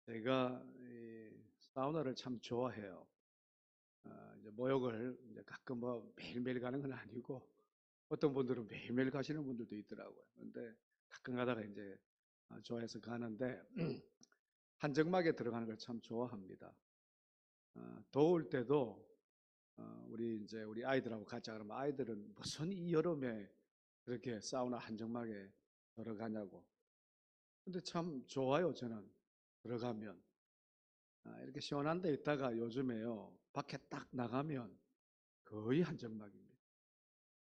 제가 이 사우나를 참 좋아해요. 이제 목욕을 이제 가끔 뭐 매일매일 가는 건 아니고 어떤 분들은 매일매일 가시는 분들도 있더라고요. 그런데 가끔 가다가 이제 좋아해서 가는데 한정막에 들어가는 걸 참 좋아합니다. 더울 때도 우리 아이들하고 가자 그러면 아이들은 무슨 이 여름에 그렇게 사우나 한정막에 들어가냐고. 근데 참 좋아요, 저는 들어가면. 이렇게 시원한 데 있다가 요즘에요, 밖에 딱 나가면 거의 한정막입니다.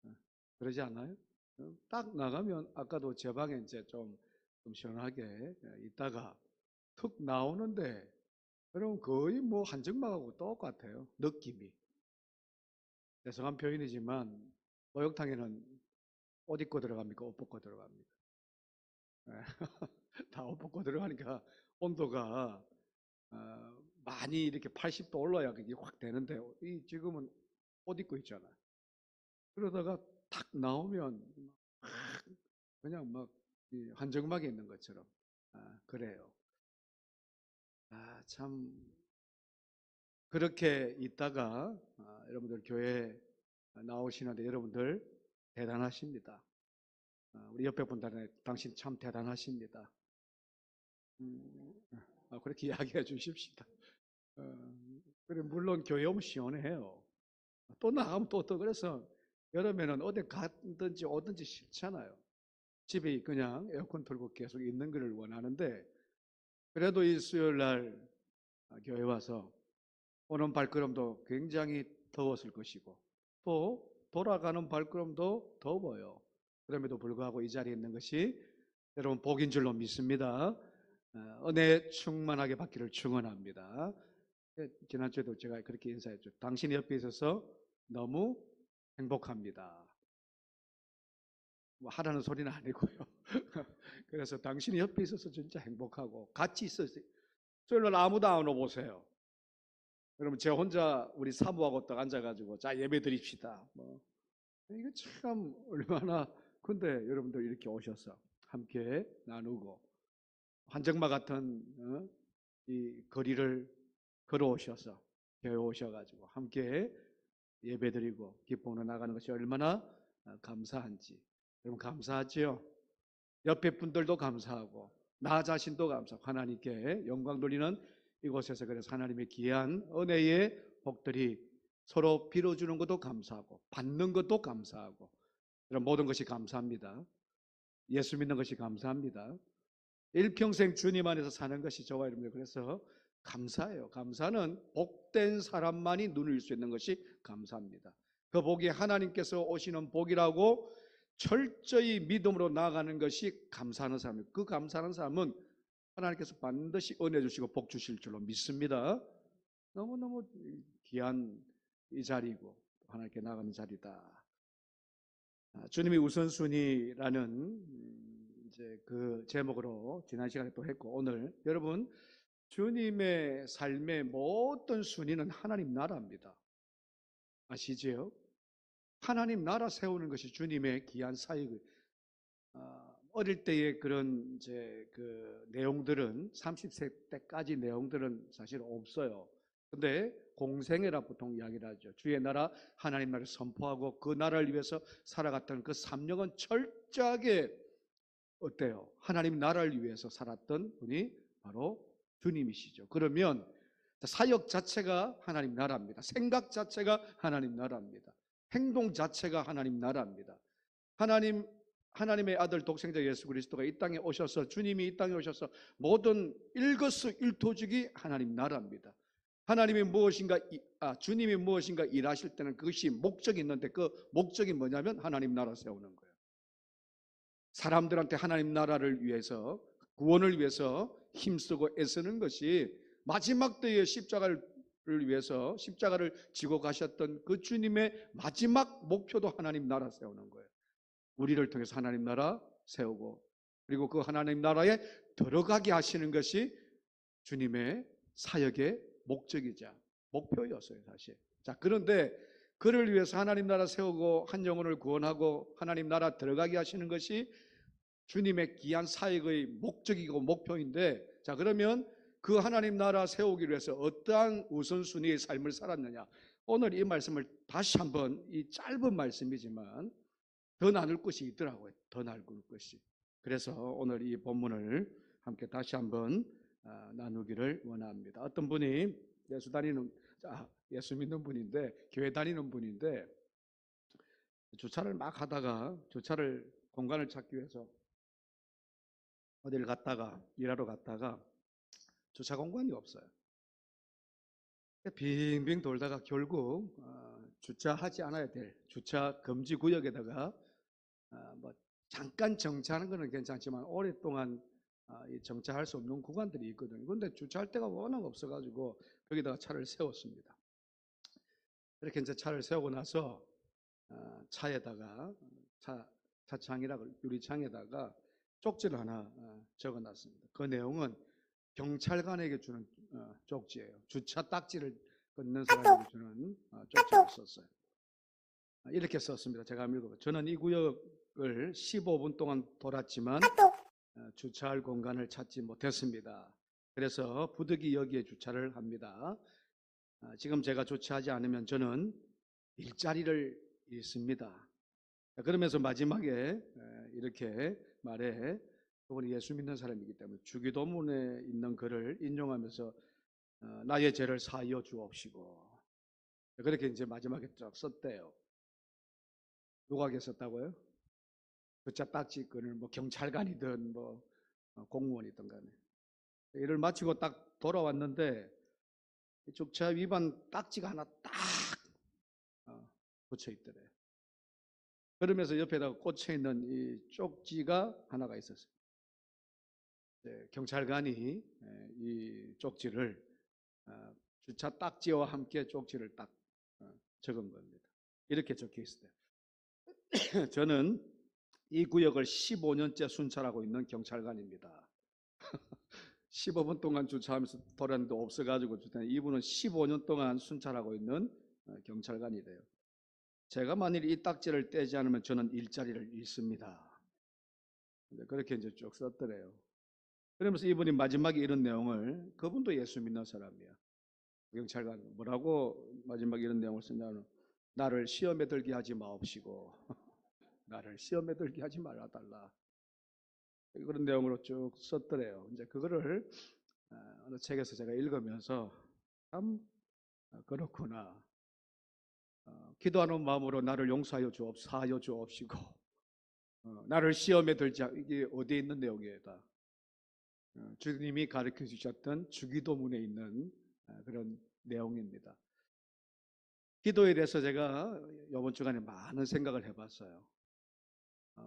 어, 그러지 않아요? 딱 나가면 아까도 제 방에 이제 좀 시원하게 있다가 툭 나오는데 여러분 거의 뭐 한정막하고 똑같아요. 느낌이. 죄송한 표현이지만 목욕탕에는 옷 입고 들어갑니까? 옷 벗고 들어갑니까? 예, 다 옷 벗고 들어가니까 온도가 많이 이렇게 80도 올라야 그게 확 되는데 이 지금은 옷 입고 있잖아요. 그러다가 탁 나오면 막 그냥 막 한정막에 있는 것처럼 그래요. 참 그렇게 있다가 여러분들 교회 나오시는데 여러분들 대단하십니다. 우리 옆에 분들은 당신 참 대단하십니다. 그렇게 이야기해 주십시다. 어, 그래 물론 교회 오면 시원해요. 또 나가면 또 그래서 여름에는 어디 갔든지 오든지 싫잖아요. 집에 그냥 에어컨 틀고 계속 있는 것을 원하는데 그래도 이 수요일 날 교회 와서 오는 발걸음도 굉장히 더웠을 것이고 또 돌아가는 발걸음도 더워요. 그럼에도 불구하고 이 자리에 있는 것이 여러분 복인 줄로 믿습니다. 은혜 충만하게 받기를 축원합니다. 지난주에도 제가 그렇게 인사했죠. 당신 옆에 있어서 너무 행복합니다. 뭐 하라는 소리는 아니고요. 그래서 당신이 옆에 있어서 진짜 행복하고 같이 있었어요. 저희는 아무도 안 오보세요. 여러분 제가 혼자 우리 사모하고 딱 앉아가지고 자 예배 드립시다. 뭐 이거 참 얼마나 근데 여러분들 이렇게 오셔서 함께 나누고 한정마 같은 이 거리를 걸어오셔서 교회 오셔가지고 함께 예배드리고 기쁨으로 나가는 것이 얼마나 감사한지 여러분 감사하지요. 옆에 분들도 감사하고 나 자신도 감사하고 하나님께 영광 돌리는 이곳에서 그래서 하나님의 귀한 은혜의 복들이 서로 빌어주는 것도 감사하고 받는 것도 감사하고 이런 모든 것이 감사합니다. 예수 믿는 것이 감사합니다. 일평생 주님 안에서 사는 것이 저와 여러분들 그래서 감사해요. 감사는 복된 사람만이 누릴 수 있는 것이 감사합니다. 그 복이 하나님께서 오시는 복이라고 철저히 믿음으로 나아가는 것이 감사하는 사람이에요. 그 감사하는 사람은 하나님께서 반드시 은혜 주시고 복 주실 줄로 믿습니다. 너무너무 귀한 이 자리고 하나님께 나가는 자리다. 주님이 우선순위라는 이제 그 제목으로 지난 시간에 또 했고 오늘 여러분 주님의 삶의 모든 순위는 하나님 나라입니다. 아시지요? 하나님 나라 세우는 것이 주님의 귀한 사역. 어릴 때의 그런 이제 그 내용들은 30세 때까지 내용들은 사실 없어요. 근데 공생애라 보통 이야기를 하죠. 주의 나라 하나님 나라를 선포하고 그 나라를 위해서 살아갔던 그 3년은 철저하게 어때요? 하나님 나라를 위해서 살았던 분이 바로 주님이시죠. 그러면 사역 자체가 하나님 나라입니다. 생각 자체가 하나님 나라입니다. 행동 자체가 하나님 나라입니다. 하나님의 아들 독생자 예수 그리스도가 이 땅에 오셔서 주님이 이 땅에 오셔서 모든 일거수일투족이 하나님 나라입니다. 주님이 무엇인가 일하실 때는 그것이 목적이 있는데 그 목적이 뭐냐면 하나님 나라 세우는 거예요. 사람들한테 하나님 나라를 위해서 구원을 위해서 힘쓰고 애쓰는 것이 마지막 때의 십자가를 위해서 십자가를 지고 가셨던 그 주님의 마지막 목표도 하나님 나라 세우는 거예요. 우리를 통해서 하나님 나라 세우고 그리고 그 하나님 나라에 들어가게 하시는 것이 주님의 사역의 목적이자 목표였어요, 사실. 자, 그런데 그를 위해서 하나님 나라 세우고 한 영혼을 구원하고 하나님 나라 들어가게 하시는 것이 주님의 귀한 사역의 목적이고 목표인데 자, 그러면 그 하나님 나라 세우기 위해서 어떠한 우선순위의 삶을 살았느냐. 오늘 이 말씀을 다시 한번, 이 짧은 말씀이지만 더 나눌 것이 있더라고요. 더 나눌 것이. 그래서 오늘 이 본문을 함께 다시 한번 나누기를 원합니다. 어떤 분이 예수 믿는 분인데, 교회 다니는 분인데, 주차를 막 하다가 공간을 찾기 위해서 어디를 갔다가 일하러 갔다가 주차 공간이 없어요. 빙빙 돌다가 결국 주차하지 않아야 될 주차 금지 구역에다가 뭐 잠깐 정차하는 거는 괜찮지만 오랫동안 정차할 수 없는 구간들이 있거든요. 그런데 주차할 데가 워낙 없어가지고 거기다가 차를 세웠습니다. 이렇게 이제 차를 세우고 나서 차에다가 차창이라고 유리창에다가 쪽지를 하나 적어놨습니다. 그 내용은 경찰관에게 주는 쪽지예요. 주차 딱지를 끊는 사람에게 주는 쪽지를 썼어요. 이렇게 썼습니다. 제가 읽어봐요. 저는 이 구역을 15분 동안 돌았지만 주차할 공간을 찾지 못했습니다. 그래서 부득이 여기에 주차를 합니다. 지금 제가 주차하지 않으면 저는 일자리를 잃습니다. 그러면서 마지막에 이렇게 말해, 그분이 예수 믿는 사람이기 때문에 주기도문에 있는 글을 인용하면서 나의 죄를 사하여 주옵시고, 그렇게 이제 마지막에 쫙 썼대요. 누구에게 썼다고요? 주차 딱지 끈을 뭐 경찰관이든 뭐 공무원이든 간에. 일을 마치고 딱 돌아왔는데 주차 위반 딱지가 하나 딱 붙여 있더래요. 그러면서 옆에다가 꽂혀 있는 이 쪽지가 하나가 있었어요. 경찰관이 이 쪽지를 주차 딱지와 함께 쪽지를 딱 적은 겁니다. 이렇게 적혀 있어요. 저는 이 구역을 15년째 순찰하고 있는 경찰관입니다. 15분 동안 주차하면서 돌았는데 없어가지고 이분은 15년 동안 순찰하고 있는 경찰관이래요. 제가 만일 이 딱지를 떼지 않으면 저는 일자리를 잃습니다. 그렇게 이제 쭉 썼더래요. 그러면서 이분이 마지막에 이런 내용을, 그분도 예수 믿는 사람이야. 경찰관 뭐라고 마지막에 이런 내용을 썼냐면, 나를 시험에 들게 하지 마옵시고 나를 시험에 들게 하지 말아달라. 그런 내용으로 쭉 썼더래요. 이제 그거를 어느 책에서 제가 읽으면서 참 그렇구나. 기도하는 마음으로 나를 용서하여 주옵시고 나를 시험에 들지, 이게 어디에 있는 내용이에요? 다 주님이 가르쳐 주셨던 주기도문에 있는 그런 내용입니다. 기도에 대해서 제가 이번 주간에 많은 생각을 해봤어요.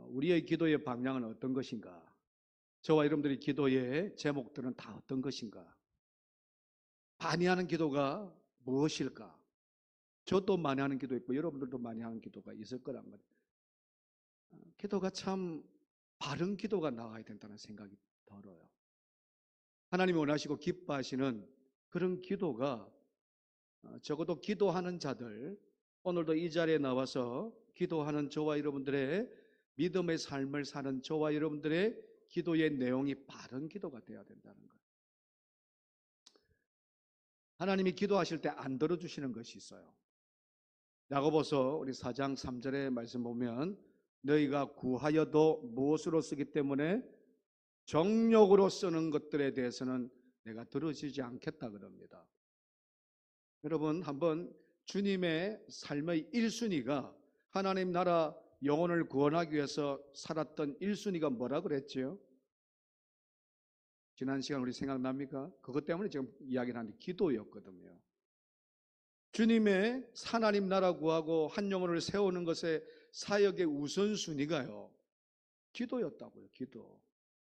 우리의 기도의 방향은 어떤 것인가? 저와 여러분들의 기도의 제목들은 다 어떤 것인가? 많이 하는 기도가 무엇일까? 저도 많이 하는 기도 있고 여러분들도 많이 하는 기도가 있을 거란 말이에요. 기도가 참 바른 기도가 나와야 된다는 생각이 들어요. 하나님이 원하시고 기뻐하시는 그런 기도가, 적어도 기도하는 자들, 오늘도 이 자리에 나와서 기도하는 저와 여러분들의 믿음의 삶을 사는 저와 여러분들의 기도의 내용이 바른 기도가 되어야 된다는 거예요. 하나님이 기도하실 때 안 들어주시는 것이 있어요. 야고보서 우리 4장 3절의 말씀 보면, 너희가 구하여도 무엇으로 쓰기 때문에 정욕으로 쓰는 것들에 대해서는 내가 들어주지 않겠다 그럽니다. 여러분, 한번 주님의 삶의 1순위가, 하나님 나라 영혼을 구원하기 위해서 살았던 1순위가 뭐라 그랬죠? 지난 시간 우리 생각납니까? 그것 때문에 지금 이야기를 하는데 기도였거든요. 주님의 하나님 나라 구하고 한 영혼을 세우는 것의 사역의 우선순위가요, 기도였다고요. 기도.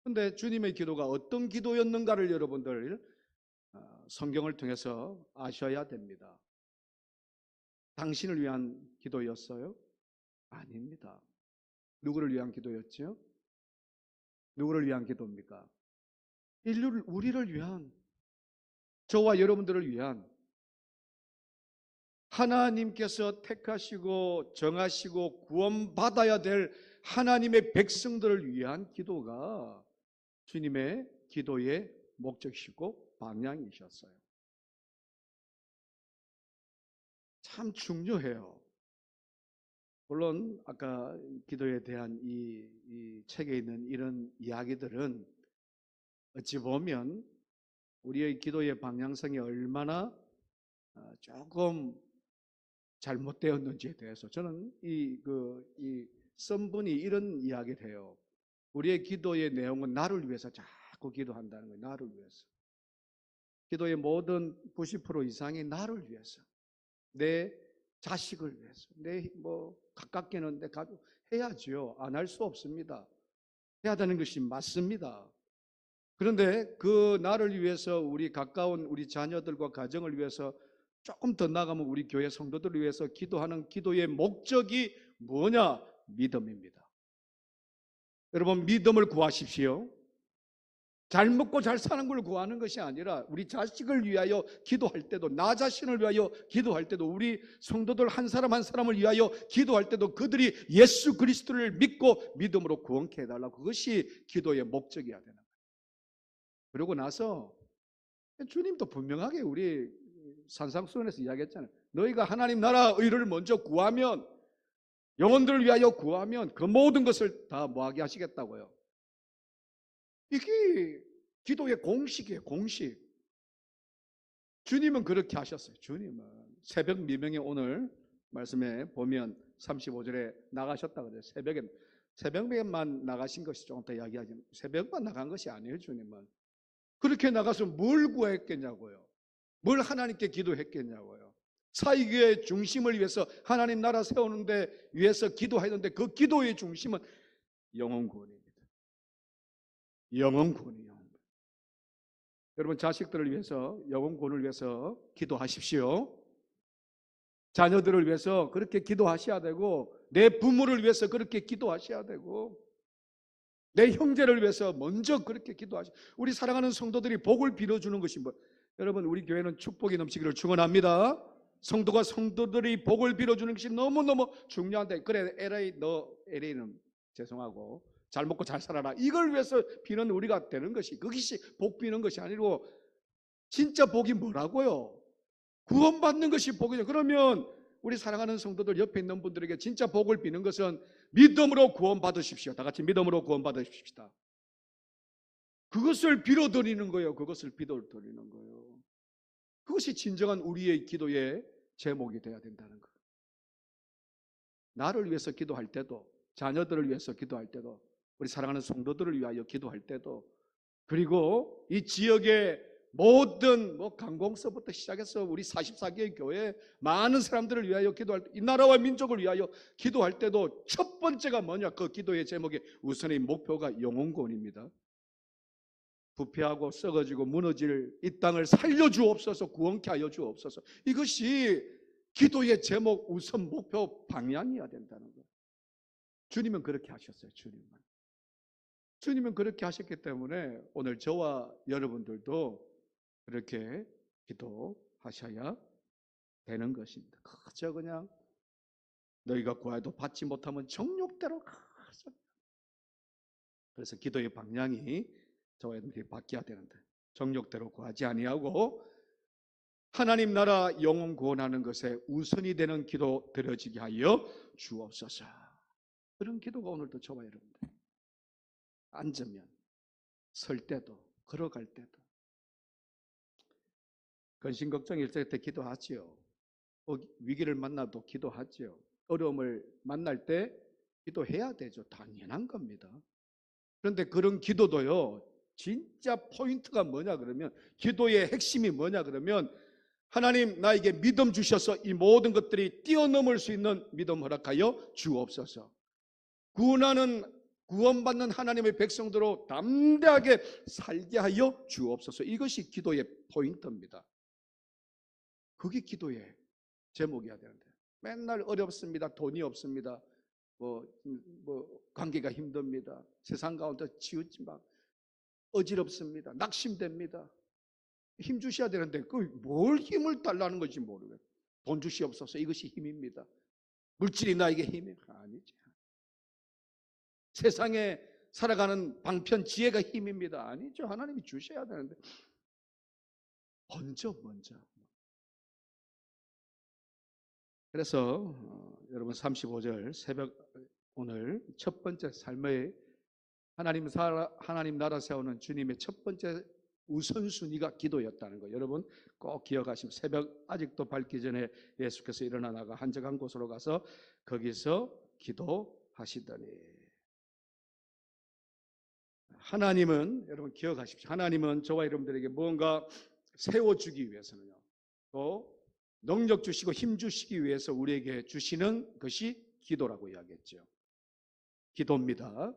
그런데 주님의 기도가 어떤 기도였는가를 여러분들 성경을 통해서 아셔야 됩니다. 당신을 위한 기도였어요? 아닙니다. 누구를 위한 기도였죠? 누구를 위한 기도입니까? 인류를, 우리를 위한, 저와 여러분들을 위한, 하나님께서 택하시고 정하시고 구원받아야 될 하나님의 백성들을 위한 기도가 주님의 기도의 목적이시고 방향이셨어요. 참 중요해요. 물론 아까 기도에 대한 이 책에 있는 이런 이야기들은 어찌 보면 우리의 기도의 방향성이 얼마나 조금 잘못되었는지에 대해서 저는 이 선분이 이런 이야기를 해요. 우리의 기도의 내용은 나를 위해서 자꾸 기도한다는 거예요. 나를 위해서. 기도의 모든 90% 이상이 나를 위해서, 내 자식을 위해서, 내 가깝게는 내 가족 해야지요. 안 할 수 없습니다. 해야 되는 것이 맞습니다. 그런데 그 나를 위해서, 우리 가까운 우리 자녀들과 가정을 위해서, 조금 더 나가면 우리 교회 성도들을 위해서 기도하는 기도의 목적이 뭐냐? 믿음입니다. 여러분, 믿음을 구하십시오. 잘 먹고 잘 사는 걸 구하는 것이 아니라 우리 자식을 위하여 기도할 때도, 나 자신을 위하여 기도할 때도, 우리 성도들 한 사람 한 사람을 위하여 기도할 때도 그들이 예수 그리스도를 믿고 믿음으로 구원케 해달라고, 그것이 기도의 목적이어야 되는 거예요. 그러고 나서 주님도 분명하게 우리 산상수훈에서 이야기했잖아요. 너희가 하나님 나라 의를 먼저 구하면, 영혼들을 위하여 구하면 그 모든 것을 다 뭐하게 하시겠다고요. 이게 기도의 공식이에요. 공식. 주님은 그렇게 하셨어요. 주님은 새벽 미명에 오늘 말씀에 보면 35절에 나가셨다 그래요. 새벽에만 나가신 것이 조금 더 이야기하지만 새벽만 나간 것이 아니에요. 주님은 그렇게 나가서 뭘 구했겠냐고요. 뭘 하나님께 기도했겠냐고요. 사이교회 중심을 위해서 하나님 나라 세우는데 위해서 기도했는데 그 기도의 중심은 영혼 구원입니다. 영혼 구원이요. 여러분, 자식들을 위해서, 영혼 구원을 위해서 기도하십시오. 자녀들을 위해서 그렇게 기도하셔야 되고, 내 부모를 위해서 그렇게 기도하셔야 되고, 내 형제를 위해서 먼저 그렇게 기도하시오. 우리 사랑하는 성도들이 복을 빌어주는 것이 여러분, 우리 교회는 축복이 넘치기를 축원합니다. 성도가 성도들이 복을 빌어주는 것이 너무너무 중요한데, 그래 LA는 죄송하고 잘 먹고 잘 살아라, 이걸 위해서 비는 우리가 되는 것이, 그것이 복 비는 것이 아니고, 진짜 복이 뭐라고요? 구원받는 것이 복이죠. 그러면 우리 사랑하는 성도들 옆에 있는 분들에게 진짜 복을 비는 것은 믿음으로 구원받으십시오. 다 같이 믿음으로 구원받으십시다. 그것을 빌어드리는 거예요. 그것을 빌어드리는 거예요. 그것이 진정한 우리의 기도의 제목이 되어야 된다는 거예요. 나를 위해서 기도할 때도, 자녀들을 위해서 기도할 때도, 우리 사랑하는 성도들을 위하여 기도할 때도, 그리고 이 지역의 모든 강공서부터 시작해서 우리 44개의 교회 많은 사람들을 위하여 기도할 때, 이 나라와 민족을 위하여 기도할 때도 첫 번째가 뭐냐? 그 기도의 제목의 우선의 목표가 영혼구원입니다. 부패하고 썩어지고 무너질 이 땅을 살려주옵소서, 구원케 하여 주옵소서. 이것이 기도의 제목, 우선 목표 방향이어야 된다는 거예요. 주님은 그렇게 하셨어요. 주님은 그렇게 하셨기 때문에 오늘 저와 여러분들도 그렇게 기도하셔야 되는 것입니다. 그저 그냥 너희가 구하여도 받지 못하면 정욕대로 가서, 그래서 기도의 방향이 저와 여러분들이 바뀌어야 되는데, 정욕대로 구하지 아니하고 하나님 나라 영혼 구원하는 것에 우선이 되는 기도 드려지게 하여 주옵소서. 그런 기도가 오늘도 저와 여러분들, 앉으면, 설 때도, 걸어갈 때도, 근심 걱정 일절 때 기도하지요. 위기를 만나도 기도하지요. 어려움을 만날 때 기도해야 되죠. 당연한 겁니다. 그런데 그런 기도도요, 진짜 포인트가 뭐냐 그러면, 기도의 핵심이 뭐냐 그러면, 하나님 나에게 믿음 주셔서 이 모든 것들이 뛰어넘을 수 있는 믿음 허락하여 주옵소서. 구원받는 하나님의 백성들로 담대하게 살게 하여 주옵소서. 이것이 기도의 포인트입니다. 그게 기도의 제목이어야 되는데, 맨날 어렵습니다, 돈이 없습니다, 관계가 힘듭니다, 세상 가운데 치우치면 어지럽습니다, 낙심됩니다. 힘 주셔야 되는데 뭘 힘을 달라는 건지 모르겠어요. 돈 주시옵소서, 이것이 힘입니다. 물질이 나에게 힘이 아니지. 세상에 살아가는 방편, 지혜가 힘입니다. 아니죠. 하나님이 주셔야 되는데 먼저. 그래서 여러분 35절 새벽 오늘 첫 번째 삶의 하나님 나라 세우는 주님의 첫 번째 우선순위가 기도였다는 거 여러분 꼭 기억하시면 새벽 아직도 밝기 전에 예수께서 일어나 나가 한적한 곳으로 가서 거기서 기도하시더니 하나님은 여러분 기억하십시오. 하나님은 저와 여러분들에게 무언가 세워주기 위해서는요. 또 능력 주시고 힘 주시기 위해서 우리에게 주시는 것이 기도라고 이야기했죠. 기도입니다.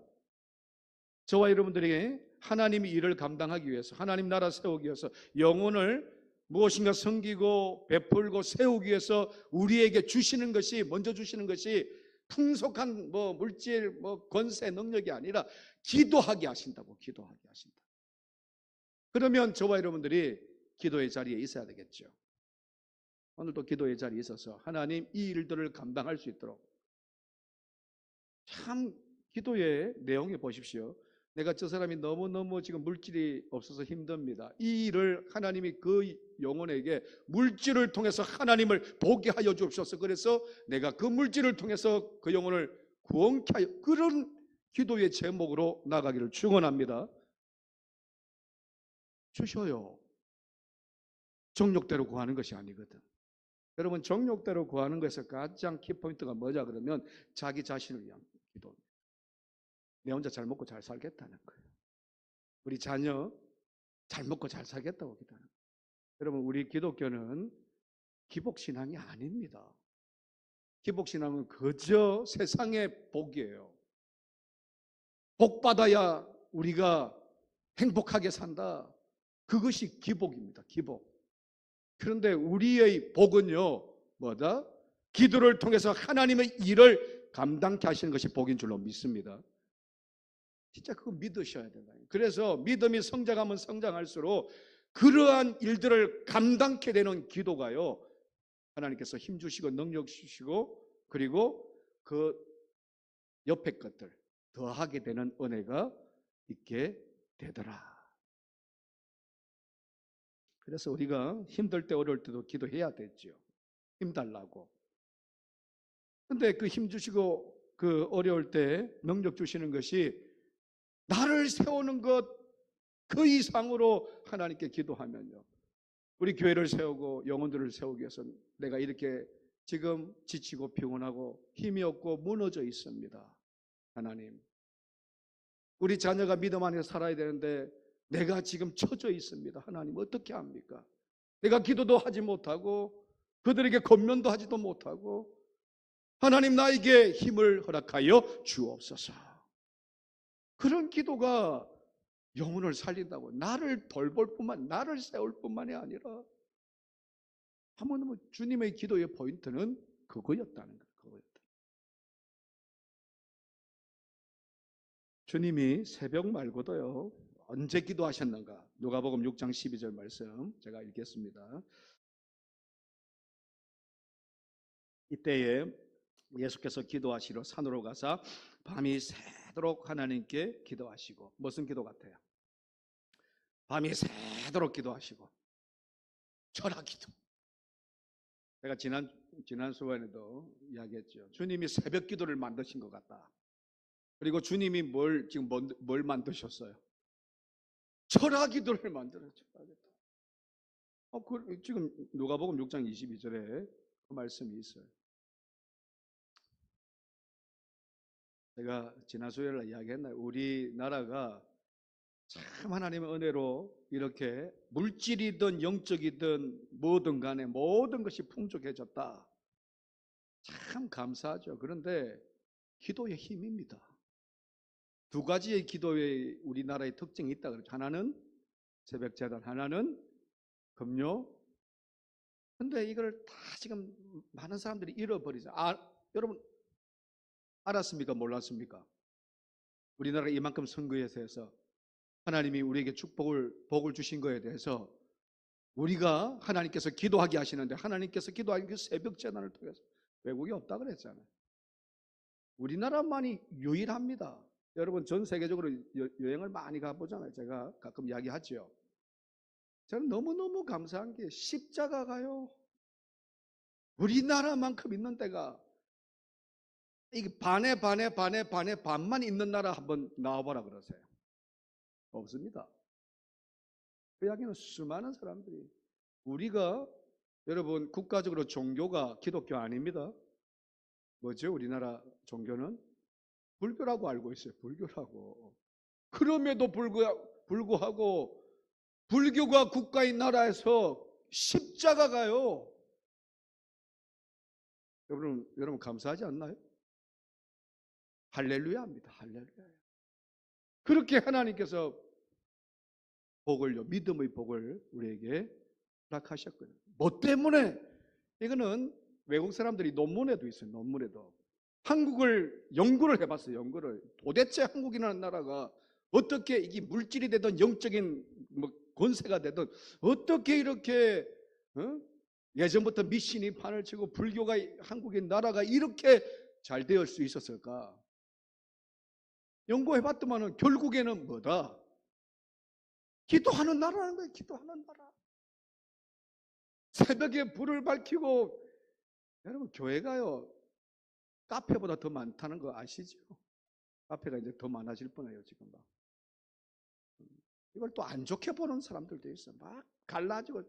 저와 여러분들에게 하나님이 일을 감당하기 위해서 하나님 나라 세우기 위해서 영혼을 무엇인가 섬기고 베풀고 세우기 위해서 우리에게 주시는 것이 먼저 주시는 것이 풍속한 물질 권세 능력이 아니라 기도하게 하신다고 기도하게 하신다. 그러면 저와 여러분들이 기도의 자리에 있어야 되겠죠. 오늘도 기도의 자리에 있어서 하나님 이 일들을 감당할 수 있도록 참 기도의 내용에 보십시오. 내가 저 사람이 너무너무 지금 물질이 없어서 힘듭니다. 이 일을 하나님이 그 영혼에게 물질을 통해서 하나님을 보게 하여 주옵소서. 그래서 내가 그 물질을 통해서 그 영혼을 구원케 하여 그런 기도의 제목으로 나가기를 축원합니다. 주셔요. 정욕대로 구하는 것이 아니거든. 여러분 정욕대로 구하는 것에서 가장 키포인트가 뭐냐 그러면 자기 자신을 위한 기도입니다. 내 혼자 잘 먹고 잘 살겠다는 거예요. 우리 자녀 잘 먹고 잘 살겠다고 기도하는 거예요. 여러분 우리 기독교는 기복신앙이 아닙니다. 기복신앙은 그저 세상의 복이에요. 복 받아야 우리가 행복하게 산다. 그것이 기복입니다. 기복. 그런데 우리의 복은요 뭐다? 기도를 통해서 하나님의 일을 감당케 하시는 것이 복인 줄로 믿습니다. 진짜 그거 믿으셔야 된다. 그래서 믿음이 성장하면 성장할수록 그러한 일들을 감당케 되는 기도가요 하나님께서 힘 주시고 능력 주시고 그리고 그 옆에 것들 더하게 되는 은혜가 있게 되더라. 그래서 우리가 힘들 때 어려울 때도 기도해야 되죠. 힘달라고. 근데 그 힘 주시고 그 어려울 때 능력 주시는 것이 나를 세우는 것 그 이상으로 하나님께 기도하면요. 우리 교회를 세우고 영혼들을 세우기 위해서 내가 이렇게 지금 지치고 피곤하고 힘이 없고 무너져 있습니다. 하나님. 우리 자녀가 믿음 안에서 살아야 되는데 내가 지금 처져 있습니다. 하나님 어떻게 합니까? 내가 기도도 하지 못하고 그들에게 권면도 하지도 못하고 하나님 나에게 힘을 허락하여 주옵소서. 그런 기도가 영혼을 살린다고 나를 돌볼 뿐만 나를 세울 뿐만이 아니라 하물며 주님의 기도의 포인트는 그거였다는 거예요. 주님이 새벽 말고도요 언제 기도하셨는가? 누가복음 6장 12절 말씀 제가 읽겠습니다. 이때에 예수께서 기도하시러 산으로 가사 밤이 새도록 하나님께 기도하시고 무슨 기도 같아요? 밤이 새도록 기도하시고 철학 기도. 제가 지난 수업에도 이야기했죠. 주님이 새벽 기도를 만드신 것 같다. 그리고 주님이 뭘 만드셨어요? 철학 기도를 만들었죠. 지금 누가복음 6장 22절에 그 말씀이 있어요. 제가 지난 수요일에 이야기했나요? 우리나라가 참 하나님의 은혜로 이렇게 물질이든 영적이든 뭐든 간에 모든 것이 풍족해졌다. 참 감사하죠. 그런데 기도의 힘입니다. 두 가지의 기도의 우리나라의 특징이 있다 그러죠. 하나는 새벽제단, 하나는 금요. 근데 이걸 다 지금 많은 사람들이 잃어버리죠. 여러분 알았습니까? 몰랐습니까? 우리나라가 이만큼 선거에서 해서 하나님이 우리에게 복을 주신 거에 대해서 우리가 하나님께서 기도하게 하시는데 하나님께서 기도하기 그 새벽 제단을 통해서 외국이 없다 그랬잖아요. 우리나라만이 유일합니다. 여러분 전 세계적으로 여행을 많이 가보잖아요. 제가 가끔 이야기하죠. 저는 너무너무 감사한 게 십자가가요. 우리나라만큼 있는 데가 이게 반만 있는 나라 한번 나와보라 그러세요. 없습니다. 그 이야기는 수많은 사람들이 우리가 여러분 국가적으로 종교가 기독교 아닙니다. 뭐죠? 우리나라 종교는 불교라고 알고 있어요. 불교라고. 그럼에도 불구하고 불교가 국가인 나라에서 십자가가요. 여러분 감사하지 않나요? 할렐루야입니다. 할렐루야. 그렇게 하나님께서 복을요, 믿음의 복을 우리에게 허락하셨거든요. 뭐 때문에? 이거는 외국 사람들이 논문에도 있어요. 논문에도. 한국을 연구를 해봤어요. 연구를. 도대체 한국이라는 나라가 어떻게 이게 물질이 되든 영적인 뭐 권세가 되든 어떻게 이렇게 예전부터 미신이 판을 치고 불교가 한국의 나라가 이렇게 잘 되을 수 있었을까? 연구해봤더만은 결국에는 뭐다? 기도하는 나라라는 거예요. 기도하는 나라. 새벽에 불을 밝히고 여러분 교회가요 카페보다 더 많다는 거 아시죠? 카페가 이제 더 많아질 뻔해요 지금 막. 이걸 또 안 좋게 보는 사람들도 있어. 막 갈라지고.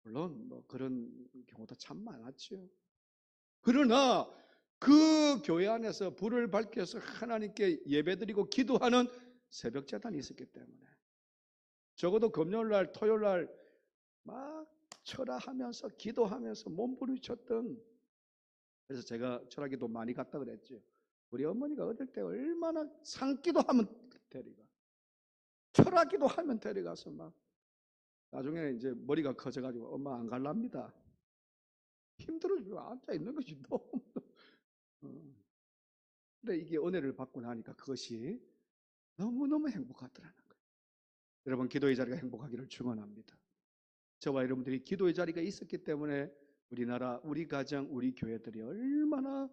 물론 뭐 그런 경우도 참 많았죠. 그러나 그 교회 안에서 불을 밝혀서 하나님께 예배드리고 기도하는 새벽 제단이 있었기 때문에 적어도 금요일날 토요일날 막 철화하면서 기도하면서 몸부림쳤던. 그래서 제가 철학기도 많이 갔다 그랬죠. 우리 어머니가 어릴 때 얼마나 산기도 하면 데리가 철학기도 하면 데려가서 막 나중에 이제 머리가 커져가지고 엄마 안 갈랍니다. 힘들어지고 앉아 있는 것이 너무. 근데 이게 은혜를 받고 나니까 그것이 너무너무 행복하더라는 거예요. 여러분 기도의 자리가 행복하기를 축원합니다. 저와 여러분들이 기도의 자리가 있었기 때문에 우리나라, 우리 가정, 우리 교회들이 얼마나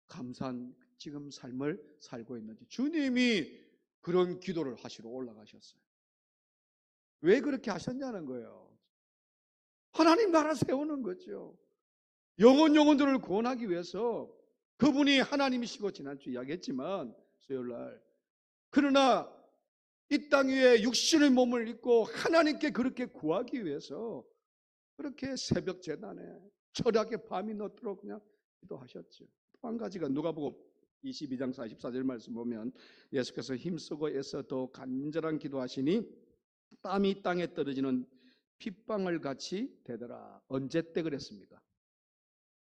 감사한 지금 삶을 살고 있는지. 주님이 그런 기도를 하시러 올라가셨어요. 왜 그렇게 하셨냐는 거예요. 하나님 나라 세우는 거죠. 영혼들을 구원하기 위해서. 그분이 하나님이시고 지난주 이야기했지만 수요일날. 그러나 이 땅 위에 육신의 몸을 입고 하나님께 그렇게 구하기 위해서 그렇게 새벽 제단에 철학의 밤이 넣도록 그냥 기도하셨죠. 또 한 가지가 누가복음 22장 44절 말씀 보면 예수께서 힘쓰고 애써 더 간절한 기도하시니 땀이 땅에 떨어지는 핏방울 같이 되더라. 언제 때 그랬습니까?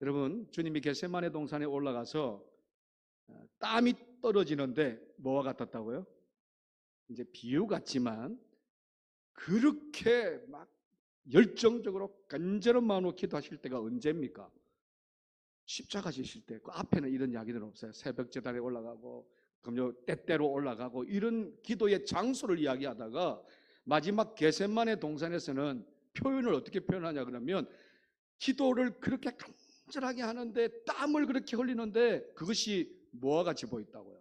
여러분 주님이 겟세마네 동산에 올라가서 땀이 떨어지는데 뭐와 같았다고요? 이제 비유 같지만 그렇게 막 열정적으로 간절한 마음으로 기도하실 때가 언제입니까? 십자가 지실 때. 그 앞에는 이런 이야기는 없어요. 새벽 제단에 올라가고 금요 때때로 올라가고 이런 기도의 장소를 이야기하다가 마지막 겟세마네 동산에서는 표현을 어떻게 표현하냐 그러면 기도를 그렇게 간절하게 하는데 땀을 그렇게 흘리는데 그것이 뭐와 같이 보였다고요?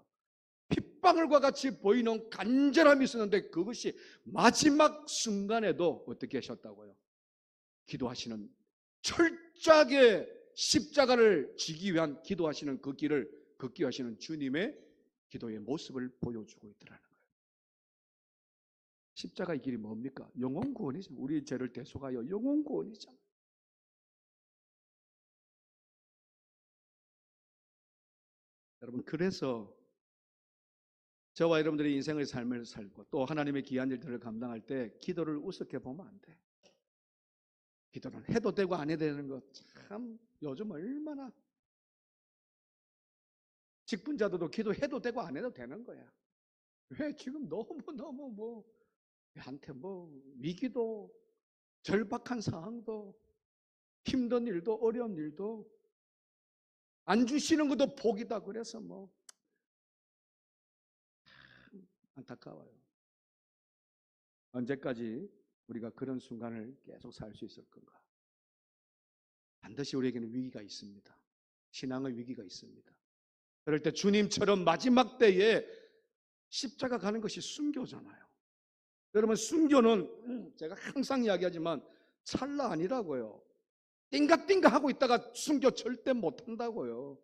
핏방울과 같이 보이는 간절함이 있었는데 그것이 마지막 순간에도 어떻게 하셨다고요? 기도하시는, 철저하게 십자가를 지기 위한 기도하시는 그 길을 걷기 하시는 주님의 기도의 모습을 보여주고 있더라는 거예요. 십자가의 길이 뭡니까? 영혼 구원이죠. 우리 죄를 대속하여 영혼 구원이잖아요. 여러분 그래서 저와 여러분들이 인생의 삶을 살고 또 하나님의 귀한 일들을 감당할 때 기도를 우습게 보면 안 돼. 기도는 해도 되고 안 해도 되는 거 참 요즘 얼마나 직분자들도 기도해도 되고 안 해도 되는 거야. 왜 지금 너무 뭐 한테 뭐 위기도 절박한 상황도 힘든 일도 어려운 일도 안 주시는 것도 복이다 그래서 뭐 안타까워요. 언제까지 우리가 그런 순간을 계속 살 수 있을 건가? 반드시 우리에게는 위기가 있습니다. 신앙의 위기가 있습니다. 그럴 때 주님처럼 마지막 때에 십자가 가는 것이 순교잖아요. 여러분, 순교는 제가 항상 이야기하지만 찰나 아니라고요. 띵가띵가 하고 있다가 순교 절대 못한다고요.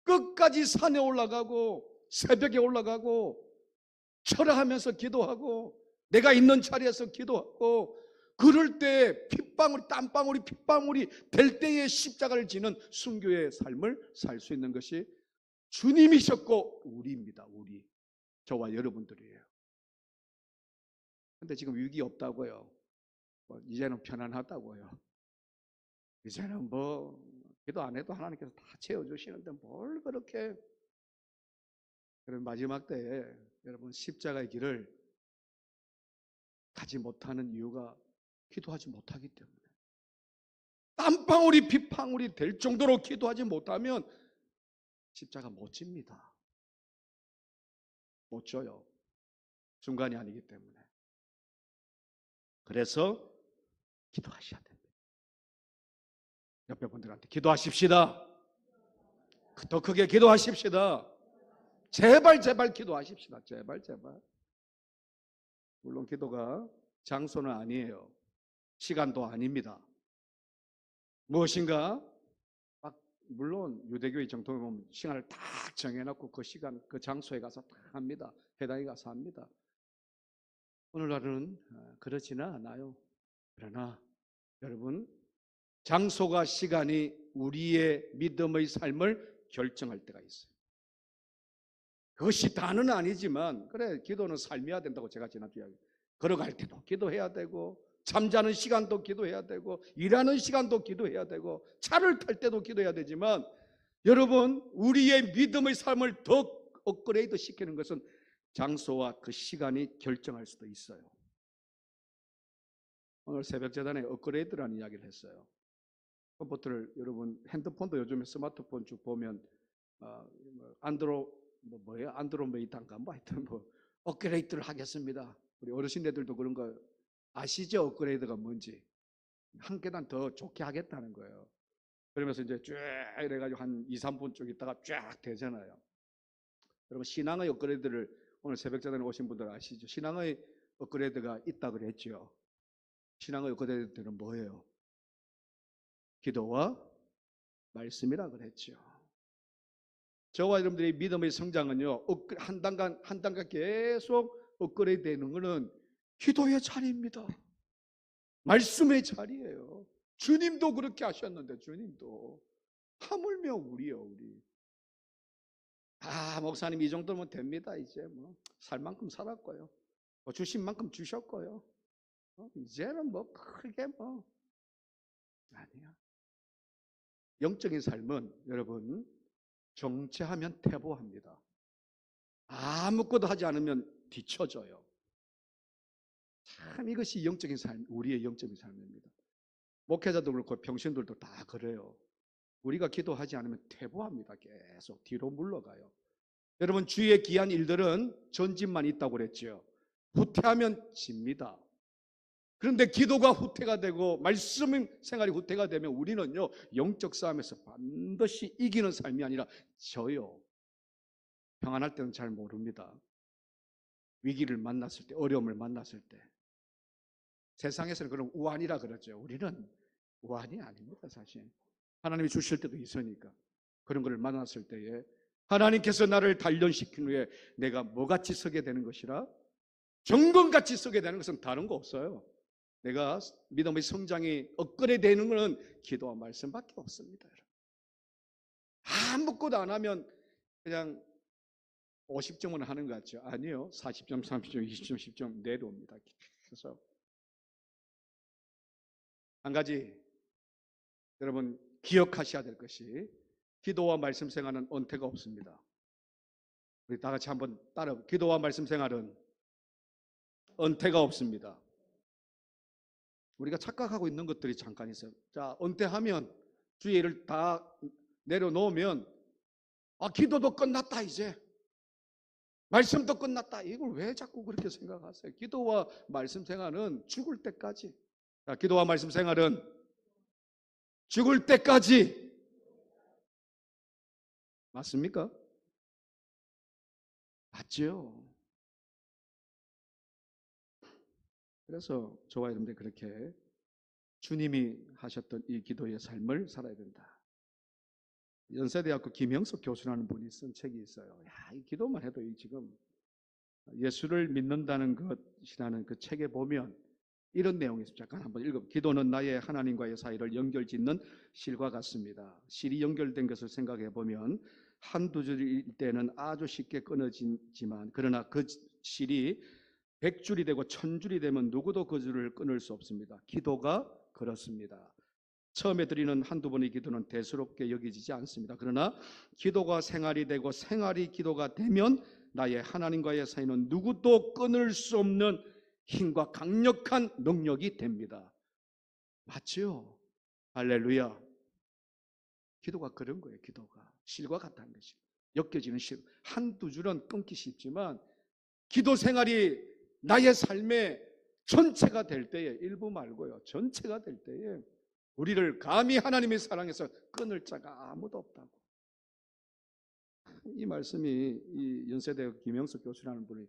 끝까지 산에 올라가고 새벽에 올라가고 철야하면서 기도하고 내가 있는 자리에서 기도하고, 그럴 때 핏방울이, 땀방울이, 핏방울이 될 때에 십자가를 지는 순교의 삶을 살 수 있는 것이 주님이셨고 우리입니다. 우리, 저와 여러분들이에요. 근데 지금 위기 없다고요. 이제는 편안하다고요. 이제는 기도 안 해도 하나님께서 다 채워주시는데 뭘 그렇게. 그런 마지막 때에 여러분, 십자가의 길을 가지 못하는 이유가 기도하지 못하기 때문에. 땀방울이 핏방울이 될 정도로 기도하지 못하면 십자가 못 집니다. 못 져요. 순간이 아니기 때문에. 그래서 기도하셔야 됩니다. 옆에 분들한테 기도하십시다. 더 크게 기도하십시다. 제발 제발 기도하십시다. 제발 제발. 물론 기도가 장소는 아니에요. 시간도 아닙니다. 무엇인가? 물론 유대교의 정통에 보면 시간을 딱 정해놓고 그 시간, 그 장소에 가서 다 합니다. 회당에 가서 합니다. 오늘날은 그렇지는 않아요. 그러나 여러분, 장소가 시간이 우리의 믿음의 삶을 결정할 때가 있어요. 그것이 다는 아니지만, 그래, 기도는 삶이어야 된다고 제가 지난주에 이야기했어요. 걸어갈 때도 기도해야 되고, 잠자는 시간도 기도해야 되고, 일하는 시간도 기도해야 되고, 차를 탈 때도 기도해야 되지만, 여러분, 우리의 믿음의 삶을 더 업그레이드 시키는 것은 장소와 그 시간이 결정할 수도 있어요. 오늘 새벽재단에 업그레이드라는 이야기를 했어요. 컴퓨터를, 여러분 핸드폰도 요즘에 스마트폰 쭉 보면 안드로메이드인가 하여튼 업그레이드를 하겠습니다. 우리 어르신들도 그런 거 아시죠? 업그레이드가 뭔지. 한 계단 더 좋게 하겠다는 거예요. 그러면서 이제 쭉 이래가지고 한 2, 3분 쭉 있다가 쫙 되잖아요. 여러분, 신앙의 업그레이드를 오늘 새벽재단에 오신 분들 아시죠? 신앙의 업그레이드가 있다 그랬죠. 신앙의 업그레이드는 뭐예요? 기도와 말씀이라 그랬죠. 저와 여러분들의 믿음의 성장은요, 한 단간 계속 업그레이드 되는 것은 기도의 자리입니다. 말씀의 자리예요. 주님도 그렇게 하셨는데, 주님도. 하물며 우리요, 우리. 목사님 이 정도면 됩니다. 이제 살 만큼 살았고요. 주신 만큼 주셨고요. 이제는 크게 아니야. 영적인 삶은 여러분, 정체하면 퇴보합니다. 아무것도 하지 않으면 뒤처져요. 참 이것이 영적인 삶, 우리의 영적인 삶입니다. 목회자도 그렇고 병신들도 다 그래요. 우리가 기도하지 않으면 퇴보합니다. 계속 뒤로 물러가요. 여러분, 주의 귀한 일들은 전진만 있다고 그랬죠. 후퇴하면 집니다. 그런데 기도가 후퇴가 되고 말씀 생활이 후퇴가 되면 우리는요, 영적 싸움에서 반드시 이기는 삶이 아니라 져요. 평안할 때는 잘 모릅니다. 위기를 만났을 때, 어려움을 만났을 때. 세상에서는 그런 우환이라 그러죠. 우리는 우환이 아닙니다. 사실 하나님이 주실 때도 있으니까. 그런 것을 만났을 때에 하나님께서 나를 단련시킨 후에 내가 뭐같이 서게 되는 것이라, 정금같이 서게 되는 것은 다른 거 없어요. 내가 믿음의 성장이 업그레이드 되는 것은 기도와 말씀밖에 없습니다. 아무것도 안 하면 그냥 50점은 하는 것 같죠? 아니요. 40점, 30점, 20점, 10점 내려옵니다. 그래서 한 가지 여러분 기억하셔야 될 것이, 기도와 말씀 생활은 언태가 없습니다. 우리 다 같이 한번 따라, 기도와 말씀 생활은 언태가 없습니다. 우리가 착각하고 있는 것들이 잠깐 있어요. 자, 은퇴하면 주의 일을 다 내려놓으면 기도도 끝났다, 이제 말씀도 끝났다. 이걸 왜 자꾸 그렇게 생각하세요? 기도와 말씀 생활은 죽을 때까지. 자, 기도와 말씀 생활은 죽을 때까지. 맞습니까? 맞죠? 그래서 저와 여러분들 그렇게 주님이 하셨던 이 기도의 삶을 살아야 된다. 연세대학교 김영석 교수라는 분이 쓴 책이 있어요. 야, 이 기도만 해도 이 지금 예수를 믿는다는 것이라는 그 책에 보면 이런 내용이 있습니다. 잠깐 한번 읽어볼게요. 기도는 나의 하나님과의 사이를 연결짓는 실과 같습니다. 실이 연결된 것을 생각해 보면 한두 줄일 때는 아주 쉽게 끊어지지만 그러나 그 실이 100줄이 되고 1000줄이 되면 누구도 그 줄을 끊을 수 없습니다. 기도가 그렇습니다. 처음에 드리는 한두 번의 기도는 대수롭게 여기지지 않습니다. 그러나 기도가 생활이 되고 생활이 기도가 되면 나의 하나님과의 사이는 누구도 끊을 수 없는 힘과 강력한 능력이 됩니다. 맞죠? 할렐루야. 기도가 그런 거예요. 기도가 실과 같다는 것이. 엮여지는 실. 한두 줄은 끊기 쉽지만 기도 생활이 나의 삶의 전체가 될 때에, 일부 말고요, 전체가 될 때에 우리를 감히 하나님의 사랑에서 끊을 자가 아무도 없다고. 이 말씀이 이 연세대 김영석 교수라는 분이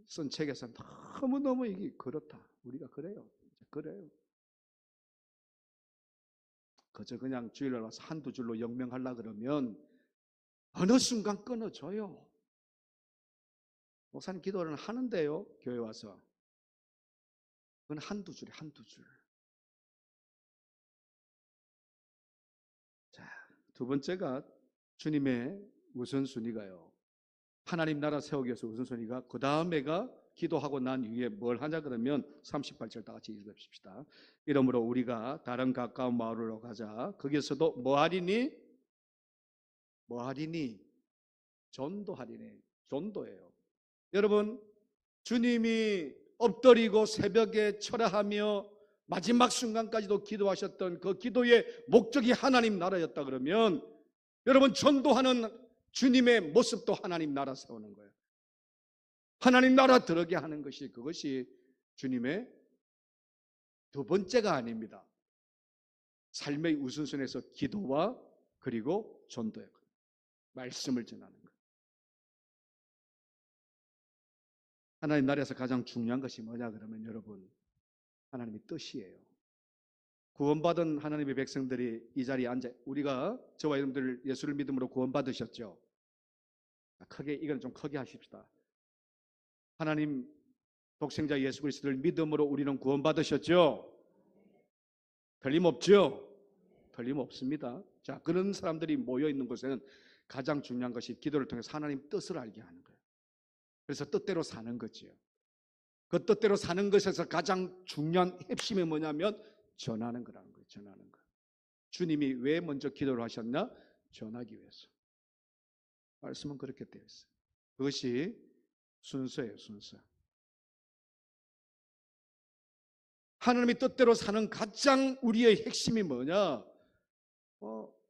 쓴 책에서 너무너무 이게 그렇다. 우리가 그래요. 그래요. 그저 그냥 주일날 와서 한두 줄로 영명하려고 그러면 어느 순간 끊어져요. 목사님 기도를 하는데요, 교회 와서. 그건 한두 줄이 한두 줄. 자, 두 번째가 주님의 우선순위가요. 하나님 나라 세우기 위해서 우선순위가 그 다음에가 기도하고 난 이후에 뭘 하냐 그러면 38절 다 같이 읽읍시다. 이러므로 우리가 다른 가까운 마을로 가자. 거기에서도 뭐 하리니? 뭐 하리니? 전도하리니. 전도예요. 여러분, 주님이 엎드리고 새벽에 철야하며 마지막 순간까지도 기도하셨던 그 기도의 목적이 하나님 나라였다 그러면 여러분, 전도하는 주님의 모습도 하나님 나라 세우는 거예요. 하나님 나라 들어게 하는 것이, 그것이 주님의 두 번째가 아닙니다. 삶의 우선순위에서 기도와 그리고 전도예요. 말씀을 전하는 거예요. 하나님 나라에서 가장 중요한 것이 뭐냐 그러면 여러분, 하나님의 뜻이에요. 구원받은 하나님의 백성들이 이 자리에 앉아, 우리가 저와 여러분들 예수를 믿음으로 구원받으셨죠. 크게, 이건 좀 크게 하십시다. 하나님 독생자 예수 그리스도를 믿음으로 우리는 구원받으셨죠. 틀림없죠. 틀림없습니다. 자, 그런 사람들이 모여있는 곳에는 가장 중요한 것이 기도를 통해서 하나님 뜻을 알게 하는 거예요. 그래서 뜻대로 사는 거지요. 그 뜻대로 사는 것에서 가장 중요한 핵심이 뭐냐면 전하는 거라는 거예요. 전하는 거. 주님이 왜 먼저 기도를 하셨나? 전하기 위해서. 말씀은 그렇게 되어 있어요. 그것이 순서예요. 순서. 하나님의 뜻대로 사는 가장 우리의 핵심이 뭐냐?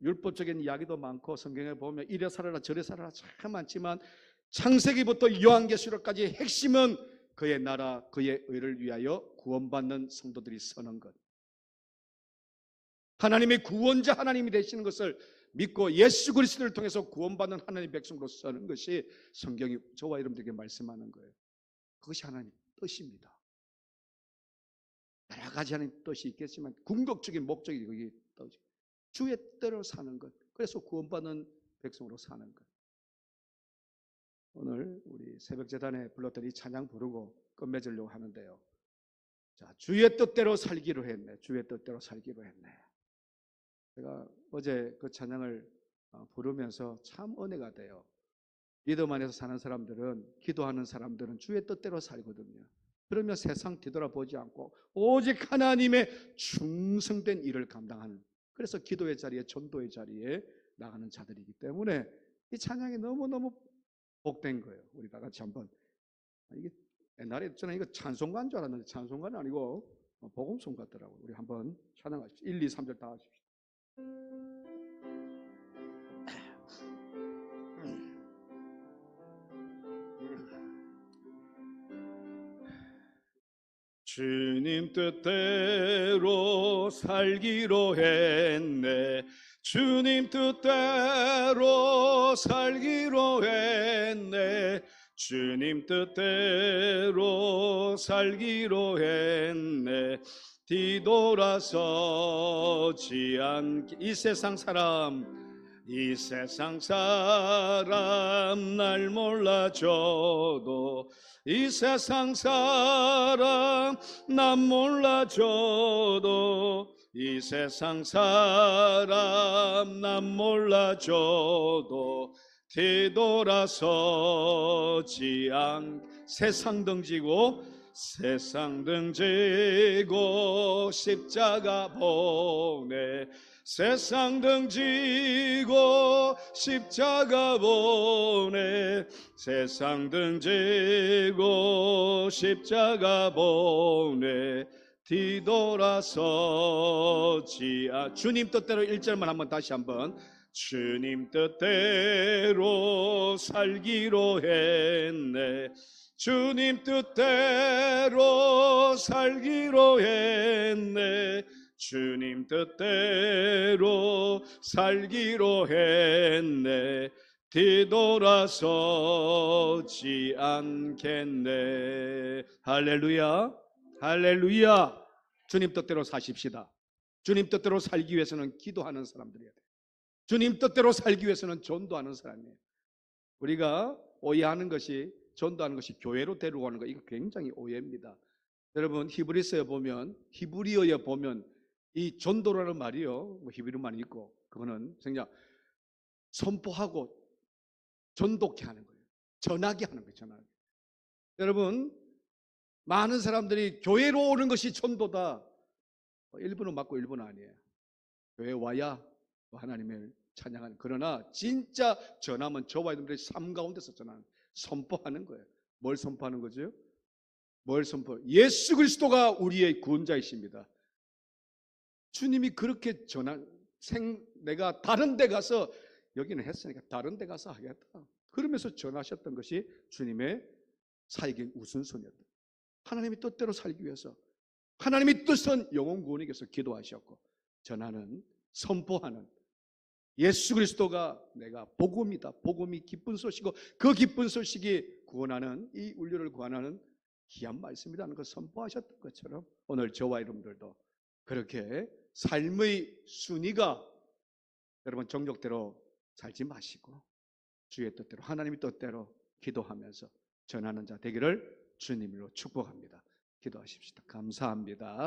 율법적인 이야기도 많고 성경에 보면 이래 살아라 저래 살아라 참 많지만 창세기부터 요한계시록까지 핵심은 그의 나라 그의 의를 위하여 구원받는 성도들이 서는 것. 하나님의 구원자 하나님이 되시는 것을 믿고 예수 그리스도를 통해서 구원받는 하나님의 백성으로 서는 것이 성경이 저와 여러분들에게 말씀하는 거예요. 그것이 하나님의 뜻입니다. 여러 가지 하나님의 뜻이 있겠지만 궁극적인 목적이 거기 떠져. 주의 뜻대로 사는 것. 그래서 구원받는 백성으로 사는 것. 오늘 우리 새벽재단에 불렀던 이 찬양 부르고 끝맺으려고 하는데요. 자, 주의 뜻대로 살기로 했네. 주의 뜻대로 살기로 했네. 제가 어제 그 찬양을 부르면서 참 은혜가 돼요. 믿음 안에서 사는 사람들은, 기도하는 사람들은 주의 뜻대로 살거든요. 그러면 세상 뒤돌아보지 않고 오직 하나님의 충성된 일을 감당하는, 그래서 기도의 자리에 전도의 자리에 나가는 자들이기 때문에 이 찬양이 너무너무 복된 거예요. 우리 다 같이 한번, 이게 옛날에 저는 이거 찬송가인 줄 알았는데 찬송가는 아니고 복음송 같더라고요. 우리 한번 찬양하십시오. 1, 2, 3절 다 하십시오. 주님 뜻대로 살기로 했네. 주님 뜻대로 살기로 했네. 주님 뜻대로 살기로 했네. 뒤돌아서지 않게. 이 세상 사람 날 몰라줘도, 이 세상 사람 난 몰라줘도, 이 세상 사람 난 몰라줘도 뒤돌아서지 않. 세상 등지고 십자가 보내. 세상 등지고 십자가 보내. 세상 등지고 십자가 보내. 뒤돌아서지 않. 주님 뜻대로 1절만 한번 다시 한번. 주님 뜻대로 살기로 했네. 주님 뜻대로 살기로 했네. 주님 뜻대로 살기로 했네. 뒤돌아서지 않겠네. 할렐루야, 할렐루야. 주님 뜻대로 사십시다. 주님 뜻대로 살기 위해서는 기도하는 사람들이어야 돼요. 주님 뜻대로 살기 위해서는 전도하는 사람이에요. 우리가 오해하는 것이, 전도하는 것이 교회로 데려가는 거, 이거 굉장히 오해입니다. 여러분, 히브리서에 보면, 히브리어에 보면 이 전도라는 말이요, 히브리어만 있고, 그거는 그냥 선포하고 전독케 하는 거예요. 전하게 하는 거예요. 전하게. 여러분, 많은 사람들이 교회로 오는 것이 전도다. 일부는 맞고 일부는 아니에요. 교회 와야 하나님을 찬양하는. 그러나 진짜 전하면 저와 여러분들의 삶 가운데서 전하는, 선포하는 거예요. 뭘 선포하는 거죠? 뭘 선포? 예수 그리스도가 우리의 구원자이십니다. 주님이 그렇게 내가 다른 데 가서, 여기는 했으니까 다른 데 가서 하겠다, 그러면서 전하셨던 것이 주님의 사역의 우선순위였다. 하나님의 뜻대로 살기 위해서, 하나님의 뜻은 영혼 구원에 위해서 기도하셨고, 전하는, 선포하는, 예수 그리스도가 내가 복음이다, 복음이 기쁜 소식이고 그 기쁜 소식이 구원하는, 이 인류를 구원하는 귀한 말씀이라는 걸 선포하셨던 것처럼, 오늘 저와 여러분들도 그렇게 삶의 순위가, 여러분 정욕대로 살지 마시고 주의 뜻대로, 하나님의 뜻대로 기도하면서 전하는 자 되기를 주님으로 축복합니다. 기도하십시다. 감사합니다.